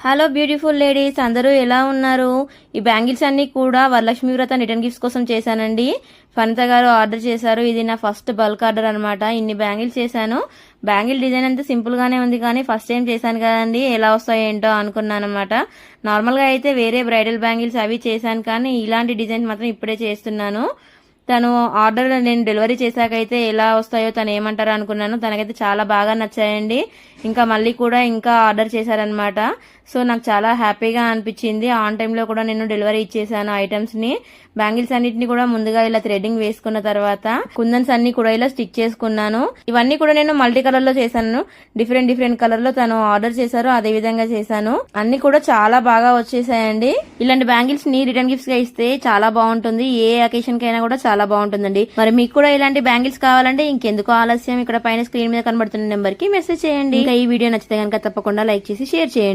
Hello beautiful ladies, అందరూ ఎలా ఉన్నారు? ఈ బ్యాంగిల్స్ అన్ని కూడా వరలక్ష్మి వ్రతం రిటర్న్ గిఫ్ట్స్ కోసం చేశానండి. ఫనిత గారు ఆర్డర్ చేశారు. ఇది నా ఫస్ట్ బల్క్ ఆర్డర్ అనమాట. ఇన్ని బ్యాంగిల్స్ చేశాను. బ్యాంగిల్ డిజైన్ అంతా సింపుల్ గానే ఉంది, కానీ ఫస్ట్ టైం చేశాను కదండి, ఎలా వస్తాయో ఏంటో అనుకున్నాను అనమాట. నార్మల్ గా అయితే వేరే బ్రైడల్ బ్యాంగిల్స్ అవి చేశాను, కానీ ఇలాంటి డిజైన్ మాత్రం ఇప్పుడే చేస్తున్నాను. తను ఆర్డర్ నేను డెలివరీ చేశాకైతే ఎలా వస్తాయో తను ఏమంటారో అనుకున్నాను. తనకైతే చాలా బాగా నచ్చాయండి. ఇంకా మళ్ళీ కూడా ఇంకా ఆర్డర్ చేశారనమాట. సో నాకు చాలా హ్యాపీగా అనిపించింది. ఆన్ టైంలో కూడా నేను డెలివరీ ఇచ్చేసాను ఐటమ్స్ ని. బ్యాంగిల్స్ అన్నిటిని కూడా ముందుగా ఇలా థ్రెడ్డింగ్ వేసుకున్న తర్వాత కుందన్స్ అన్ని కూడా ఇలా స్టిక్ చేసుకున్నాను. ఇవన్నీ కూడా నేను మల్టీ కలర్ లో చేశాను. డిఫరెంట్ కలర్ లో తను ఆర్డర్ చేశారు, అదే విధంగా చేశాను. అన్ని కూడా చాలా బాగా వచ్చేసాయండి. ఇలాంటి బ్యాంగిల్స్ ని రిటర్న్ గిఫ్ట్స్ గా ఇస్తే చాలా బాగుంటుంది. ఏ అకేషన్ కైనా కూడా చాలా బాగుంటుందండి. మరి మీకు కూడా ఇలాంటి బ్యాంగిల్స్ కావాలంటే ఇంకెందుకు ఆలస్యం, ఇక్కడ పైన స్క్రీన్ మీద కనబడుతున్న నెంబర్ కి మెసేజ్ చేయండి. ఇంకా ఈ వీడియో నచ్చితే కనుక తప్పకుండా లైక్ చేసి షేర్ చేయండి.